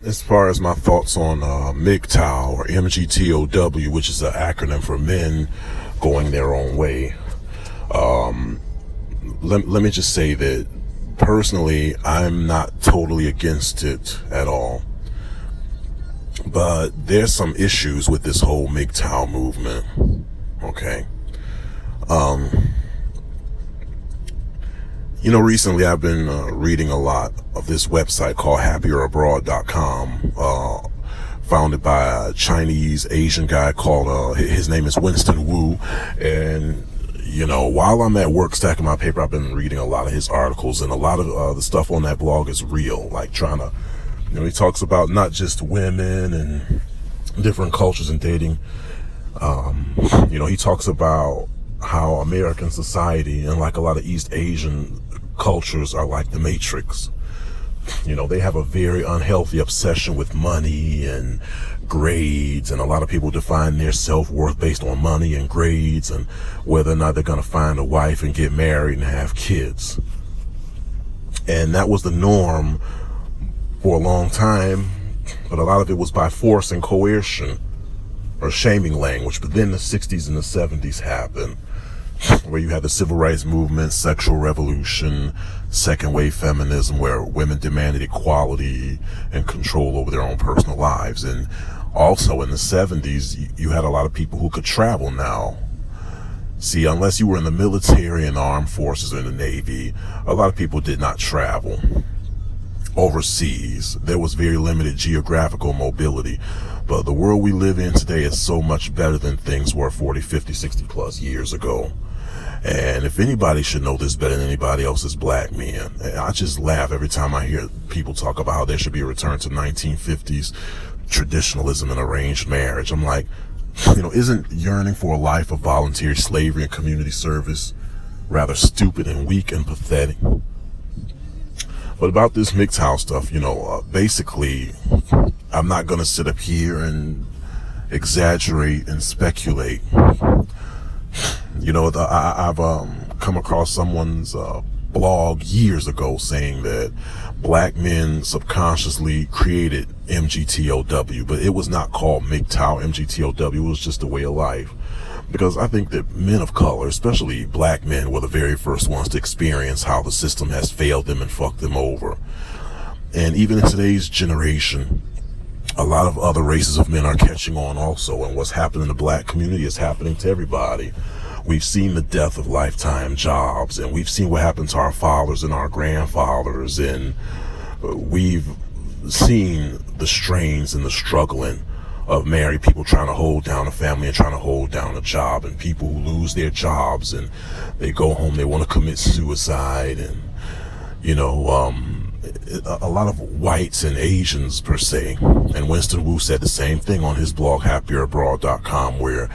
As far as my thoughts on MGTOW or MGTOW, which is an acronym for men going their own way, let me just say that personally, I'm not totally against it at all. But there's some issues with this whole MGTOW movement. Okay. Recently I've been reading a lot of this website called happierabroad.com, founded by a Chinese Asian guy called, his name is Winston Wu. And, while I'm at work stacking my paper, I've been reading a lot of his articles, and a lot of the stuff on that blog is real, like trying to, he talks about not just women and different cultures and dating. He talks about how American society and like a lot of East Asian cultures are like the Matrix. They have a very unhealthy obsession with money and grades, and a lot of people define their self-worth based on money and grades and whether or not they're going to find a wife and get married and have kids. And that was the norm for a long time, but a lot of it was by force and coercion or shaming language. But then the 60s and the 70s happened, where you had the civil rights movement, sexual revolution, second wave feminism, where women demanded equality and control over their own personal lives. And also in the 70s, you had a lot of people who could travel now. See, unless you were in the military and the armed forces or in the Navy, a lot of people did not travel overseas. There was very limited geographical mobility. But the world we live in today is so much better than things were 40, 50, 60 plus years ago. And if anybody should know this better than anybody else, is black men. And I just laugh every time I hear people talk about how there should be a return to 1950s traditionalism and arranged marriage. I'm like, isn't yearning for a life of voluntary slavery and community service rather stupid and weak and pathetic? But about this MGTOW stuff, basically, I'm not going to sit up here and exaggerate and speculate. I've come across someone's blog years ago saying that black men subconsciously created MGTOW, but it was not called MGTOW, MGTOW. It was just a way of life. Because I think that men of color, especially black men, were the very first ones to experience how the system has failed them and fucked them over. And even in today's generation, a lot of other races of men are catching on also. And what's happening in the black community is happening to everybody. We've seen the death of lifetime jobs, and we've seen what happened to our fathers and our grandfathers, and we've seen the strains and the struggling of married people trying to hold down a family and trying to hold down a job, and people who lose their jobs and they go home, they want to commit suicide. And a lot of whites and Asians per se, and Winston Wu said the same thing on his blog happierabroad.com, where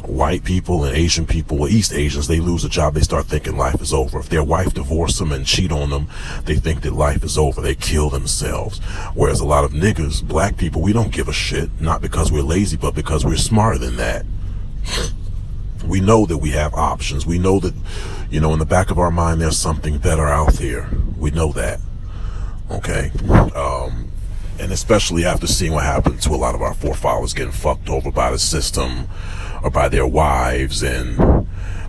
white people and Asian people, well, East Asians, they lose a job, they start thinking life is over. If their wife divorce them and cheat on them, they think that life is over. They kill themselves. Whereas a lot of niggas, black people, we don't give a shit, not because we're lazy, but because we're smarter than that. We know that we have options. We know that, in the back of our mind, there's something better out there. We know that. Okay. And especially after seeing what happened to a lot of our forefathers getting fucked over by the system or by their wives. And,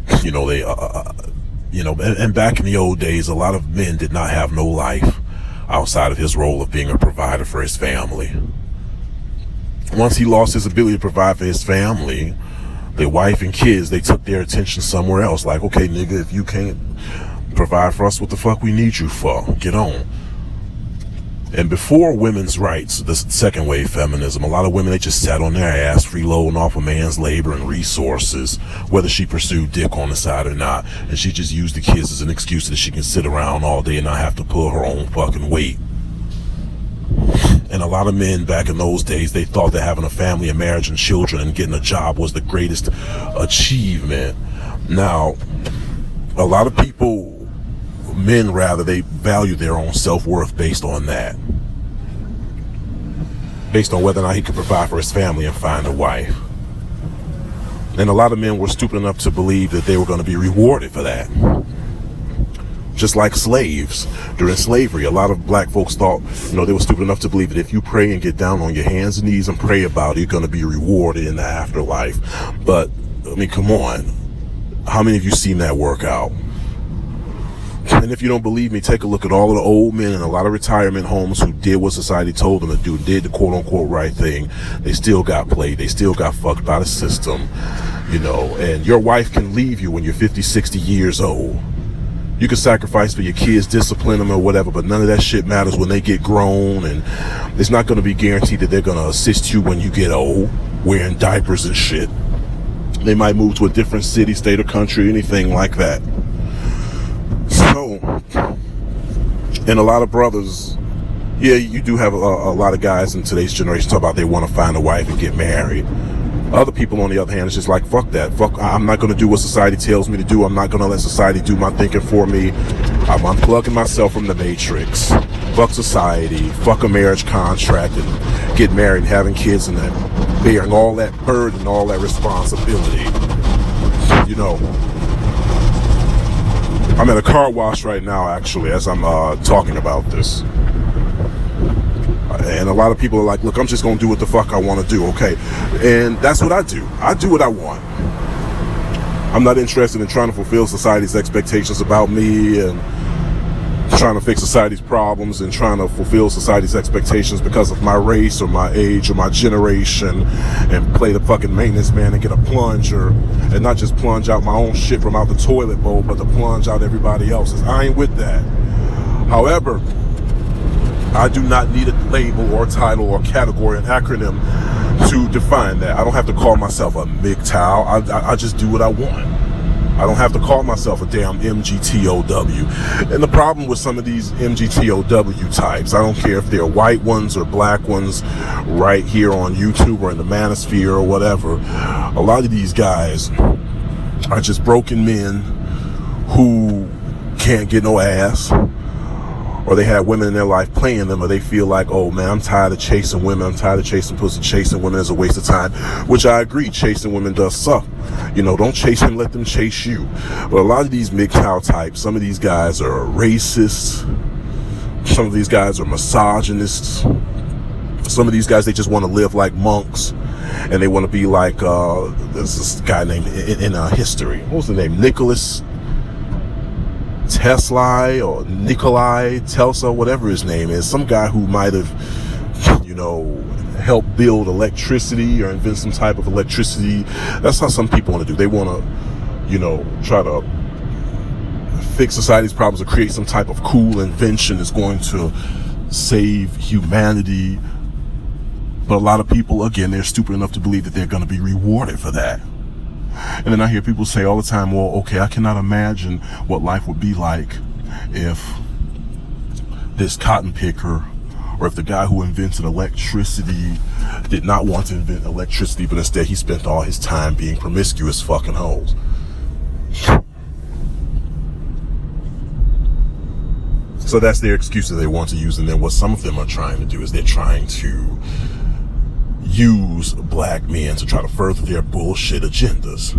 they, and back in the old days, a lot of men did not have no life outside of his role of being a provider for his family. Once he lost his ability to provide for his family, their wife and kids, they took their attention somewhere else. Like, okay, nigga, if you can't provide for us, what the fuck we need you for? Get on. And before women's rights, the second wave feminism, a lot of women, they just sat on their ass freeloading off a man's labor and resources, whether she pursued dick on the side or not. And she just used the kids as an excuse that she can sit around all day and not have to pull her own fucking weight. And a lot of men back in those days, they thought that having a family and marriage and children and getting a job was the greatest achievement. Now, a lot of people, men rather, they value their own self-worth based on that. Based on whether or not he could provide for his family and find a wife. And a lot of men were stupid enough to believe that they were going to be rewarded for that. Just like slaves during slavery, a lot of black folks thought, they were stupid enough to believe that if you pray and get down on your hands and knees and pray about it, you're going to be rewarded in the afterlife. But I mean, come on, how many of you seen that work out? And if you don't believe me, take a look at all of the old men in a lot of retirement homes who did what society told them to do, did the quote-unquote right thing. They still got played. They still got fucked by the system, and your wife can leave you when you're 50, 60 years old. You can sacrifice for your kids, discipline them or whatever, but none of that shit matters when they get grown, and it's not going to be guaranteed that they're going to assist you when you get old, wearing diapers and shit. They might move to a different city, state, or country, anything like that. So, and a lot of brothers, yeah, you do have a lot of guys in today's generation talk about they want to find a wife and get married. Other people, on the other hand, it's just like, fuck that. I'm not going to do what society tells me to do. I'm not going to let society do my thinking for me. I'm unplugging myself from the matrix. Fuck society. Fuck a marriage contract and get married and having kids and that, bearing all that burden, all that responsibility. I'm at a car wash right now, actually, as I'm talking about this. And a lot of people are like, look, I'm just going to do what the fuck I want to do, okay? And that's what I do. I do what I want. I'm not interested in trying to fulfill society's expectations about me and trying to fix society's problems and trying to fulfill society's expectations because of my race or my age or my generation and play the fucking maintenance man and get a plunger and not just plunge out my own shit from out the toilet bowl, but to plunge out everybody else's. I ain't with that. However, I do not need a label or title or category, an acronym to define that. I don't have to call myself a MGTOW. I just do what I want. I don't have to call myself a damn MGTOW. And the problem with some of these MGTOW types, I don't care if they're white ones or black ones right here on YouTube or in the manosphere or whatever, a lot of these guys are just broken men who can't get no ass, or they have women in their life playing them, or they feel like, oh man, I'm tired of chasing women, I'm tired of chasing pussy, chasing women is a waste of time, which I agree, chasing women does suck. Don't chase them, let them chase you. But a lot of these MGTOW types, some of these guys are racists, some of these guys are misogynists, some of these guys, they just want to live like monks, and they want to be like, there's this guy named, in history, what was the name, Nicholas Tesla or Nikolai Tesla, whatever his name is, some guy who might have, helped build electricity or invent some type of electricity. That's how some people want to do. They want to, try to fix society's problems or create some type of cool invention that's going to save humanity. But a lot of people, again, they're stupid enough to believe that they're going to be rewarded for that. And then I hear people say all the time, well, okay, I cannot imagine what life would be like if this cotton picker or if the guy who invented electricity did not want to invent electricity, but instead he spent all his time being promiscuous fucking hoes. So that's their excuse that they want to use. And then what some of them are trying to do is they're trying to use black men to try to further their bullshit agendas,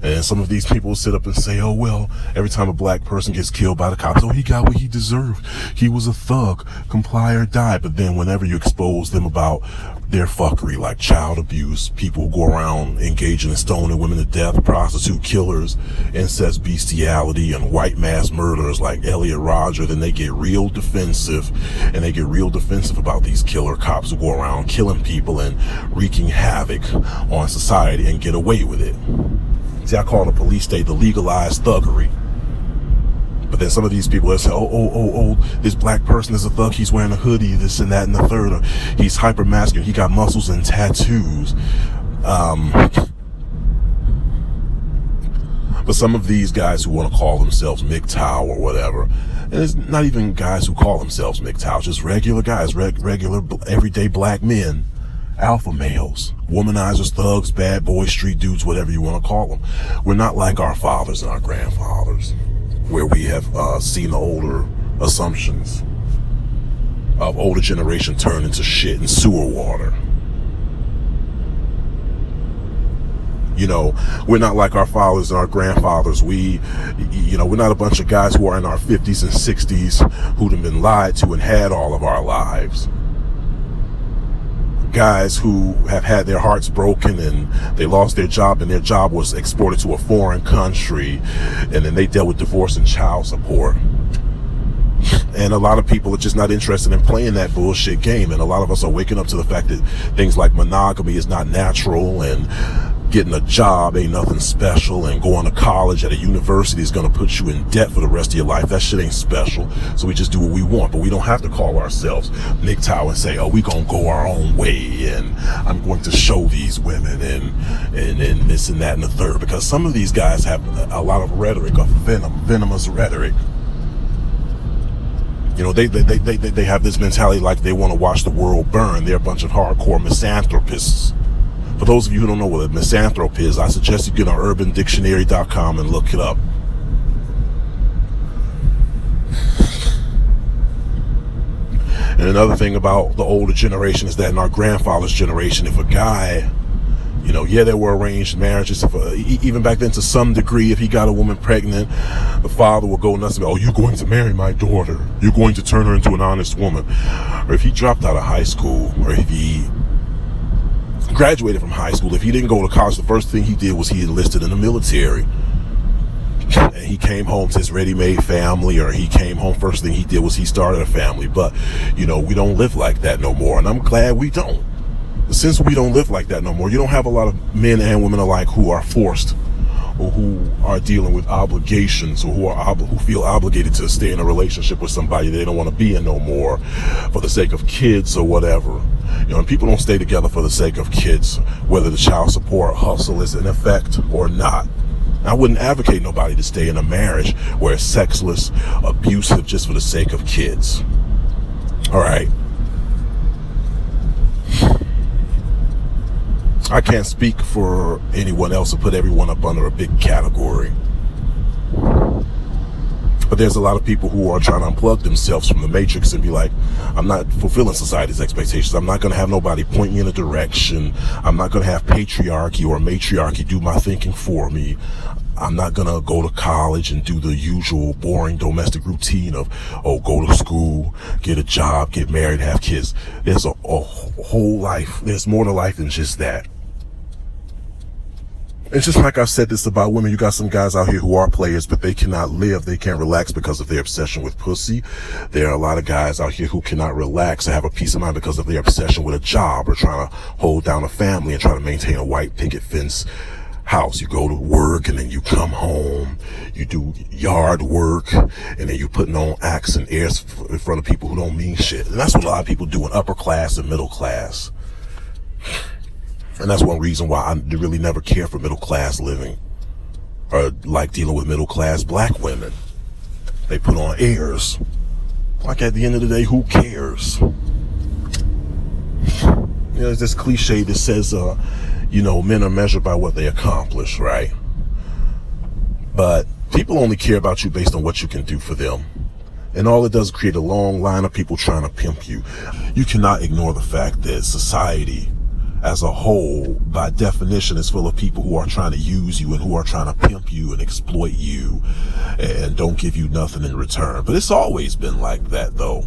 and some of these people will sit up and say, oh well, every time a black person gets killed by the cops, oh, he got what he deserved, he was a thug, comply or die. But then whenever you expose them about their fuckery, like child abuse, people who go around engaging in stoning women to death, prostitute killers, incest, bestiality, and white mass murderers like Elliot Rodger, then they get real defensive, and they get real defensive about these killer cops who go around killing people and wreaking havoc on society and get away with it. See, I call the police state the legalized thuggery. But then some of these people, they say, oh, this black person is a thug, he's wearing a hoodie, this and that and the third, or he's hyper masculine, he got muscles and tattoos. But some of these guys who want to call themselves MGTOW or whatever, and it's not even guys who call themselves MGTOW, just regular guys, regular everyday black men, alpha males, womanizers, thugs, bad boys, street dudes, whatever you want to call them. We're not like our fathers and our grandfathers, where we have seen the older assumptions of older generation turn into shit and sewer water. You know, we're not like our fathers and our grandfathers. We're not a bunch of guys who are in our 50s and 60s who'd have been lied to and had all of our lives. Guys who have had their hearts broken and they lost their job and their job was exported to a foreign country, and then they dealt with divorce and child support. And a lot of people are just not interested in playing that bullshit game, and a lot of us are waking up to the fact that things like monogamy is not natural, and getting a job ain't nothing special, and going to college at a university is going to put you in debt for the rest of your life. That shit ain't special. So we just do what we want, but we don't have to call ourselves MGTOW and say, oh, we gonna go our own way, and I'm going to show these women and this and that and the third, because some of these guys have a lot of rhetoric of venomous rhetoric. You know, they have this mentality like they want to watch the world burn. They're a bunch of hardcore misanthropists. For those of you who don't know what a misanthrope is, I suggest you get on urbandictionary.com and look it up. And another thing about the older generation is that in our grandfather's generation, if a guy, you know, yeah, there were arranged marriages. Even back then, to some degree, if he got a woman pregnant, the father would go nuts and go, oh, you're going to marry my daughter. You're going to turn her into an honest woman. Or if he dropped out of high school, or if he graduated from high school, if he didn't go to college, the first thing he did was he enlisted in the military. And he came home to his ready-made family, or he came home, first thing he did was he started a family. But, you know, we don't live like that no more, and I'm glad we don't. Since we don't live like that no more, you don't have a lot of men and women alike who are forced, or who are dealing with obligations, or who feel obligated to stay in a relationship with somebody they don't want to be in no more for the sake of kids or whatever. You know, and people don't stay together for the sake of kids, whether the child support hustle is in effect or not. I wouldn't advocate nobody to stay in a marriage where it's sexless, abusive, just for the sake of kids. All right. I can't speak for anyone else or put everyone up under a big category. But there's a lot of people who are trying to unplug themselves from the matrix and be like, I'm not fulfilling society's expectations. I'm not going to have nobody point me in a direction. I'm not going to have patriarchy or matriarchy do my thinking for me. I'm not going to go to college and do the usual boring domestic routine of, oh, go to school, get a job, get married, have kids. There's a whole life. There's more to life than just that. It's just like I've said this about women. You got some guys out here who are players, but they cannot live. They can't relax because of their obsession with pussy. There are a lot of guys out here who cannot relax or have a peace of mind because of their obsession with a job, or trying to hold down a family and try to maintain a white picket fence house. You go to work and then you come home, you do yard work, and then you putting on acts and airs in front of people who don't mean shit. And that's what a lot of people do in upper class and middle class. And that's one reason why I really never care for middle class living, or like dealing with middle class black women. They put on airs. Like, at the end of the day, who cares? You know, there's this cliche that says, you know, men are measured by what they accomplish, right? But people only care about you based on what you can do for them. And all it does is create a long line of people trying to pimp you. You cannot ignore the fact that society as a whole, by definition, is full of people who are trying to use you and who are trying to pimp you and exploit you and don't give you nothing in return. But it's always been like that, though,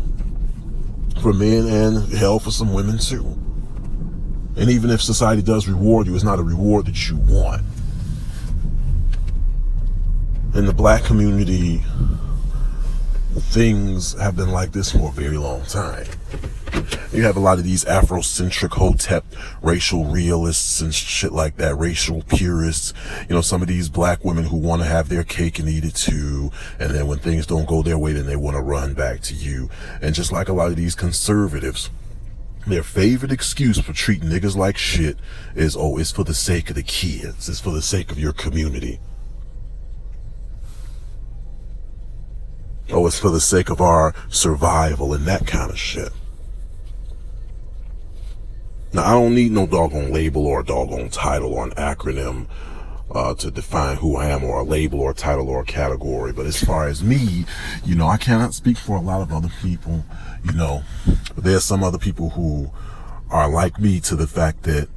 for men and hell for some women too. And even if society does reward you, it's not a reward that you want. In the black community, things have been like this for a very long time. You have a lot of these Afrocentric hotep racial realists and shit like that, racial purists. You know, some of these black women who want to have their cake and eat it too, and then when things don't go their way, then they want to run back to you. And just like a lot of these conservatives, their favorite excuse for treating niggas like shit is, oh, it's for the sake of the kids, it's for the sake of your community. Oh, it's for the sake of our survival and that kind of shit. Now, I don't need no doggone label or a doggone title or an acronym to define who I am, or a label or a title or a category. But as far as me, you know, I cannot speak for a lot of other people. You know, there's some other people who are like me to the fact that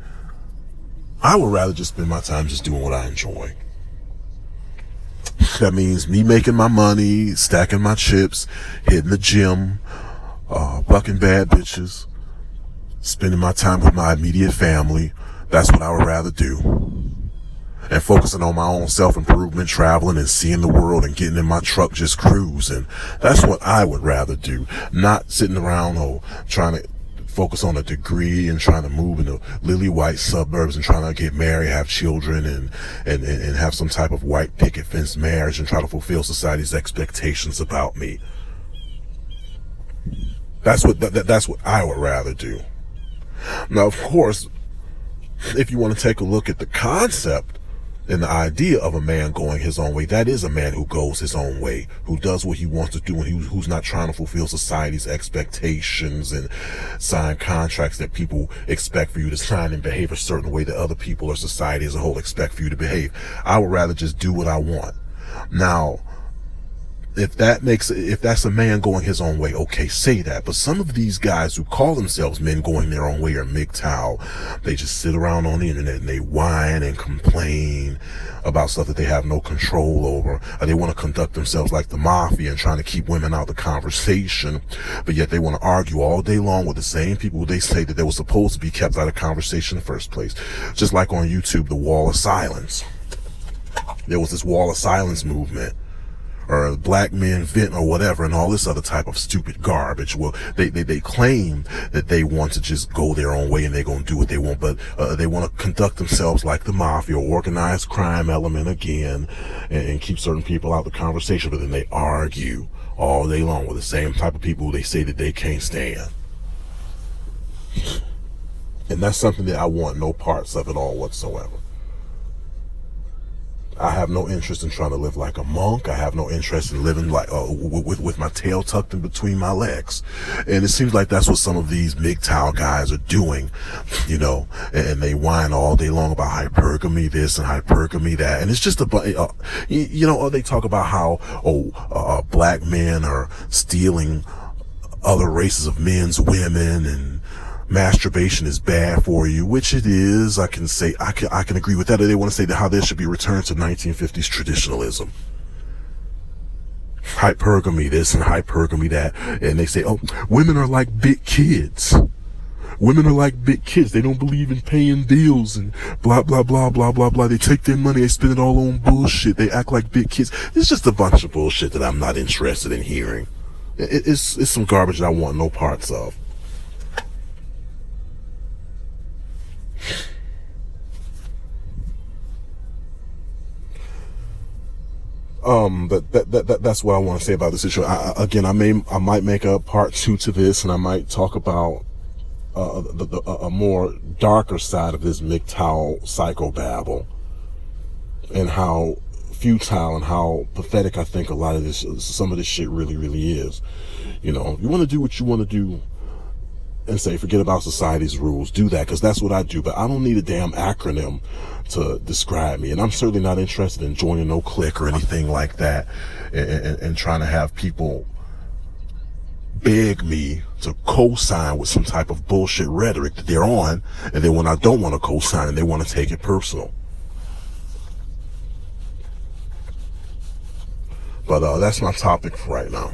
I would rather just spend my time just doing what I enjoy. That means me making my money, stacking my chips, hitting the gym, bucking bad bitches, spending my time with my immediate family. That's what I would rather do. And focusing on my own self-improvement, traveling and seeing the world and getting in my truck just cruising. That's what I would rather do. Not sitting around trying to focus on a degree and trying to move into lily white suburbs and trying to get married, have children, and have some type of white picket fence marriage and try to fulfill society's expectations about me. That's what I would rather do. Now, of course, if you want to take a look at the concept and the idea of a man going his own way, that is a man who goes his own way, who does what he wants to do, and who's not trying to fulfill society's expectations and sign contracts that people expect for you to sign and behave a certain way that other people or society as a whole expect for you to behave. I would rather just do what I want. Now, if that's a man going his own way, okay, say that. But some of these guys who call themselves men going their own way are MGTOW. They just sit around on the internet and they whine and complain about stuff that they have no control over. Or they want to conduct themselves like the mafia and trying to keep women out of the conversation. But yet they want to argue all day long with the same people who they say that they were supposed to be kept out of conversation in the first place. Just like on YouTube, the wall of silence. There was this wall of silence movement, or black men vent or whatever, and all this other type of stupid garbage. Well, they claim that they want to just go their own way and they're going to do what they want, but they want to conduct themselves like the mafia or organized crime element again, and keep certain people out of the conversation, but then they argue all day long with the same type of people who they say that they can't stand. And that's something that I want no parts of at all whatsoever. I have no interest in trying to live like a monk. I have no interest in living like with my tail tucked in between my legs. And it seems like that's what some of these MGTOW guys are doing, you know, and they whine all day long about hypergamy this and hypergamy that. And it's just you know, they talk about how, black men are stealing other races of men's women, and masturbation is bad for you, which it is. I can agree with that. Or they want to say that how there should be returned to 1950s traditionalism. Hypergamy this and hypergamy that. And they say, oh, women are like big kids. Women are like big kids. They don't believe in paying bills and blah, blah, blah, blah, blah, blah. They take their money, they spend it all on bullshit. They act like big kids. It's just a bunch of bullshit that I'm not interested in hearing. It's some garbage that I want no parts of. That's what I want to say about this issue. I might make a part 2 to this, and I might talk about a more darker side of this MGTOW psychobabble, and how futile and how pathetic I think some of this shit really is. You know, you want to do what you want to do and say, forget about society's rules, do that, because that's what I do. But I don't need a damn acronym to describe me. And I'm certainly not interested in joining no clique or anything like that, and trying to have people beg me to co-sign with some type of bullshit rhetoric that they're on, and then when I don't want to co-sign and they want to take it personal. But that's my topic for right now.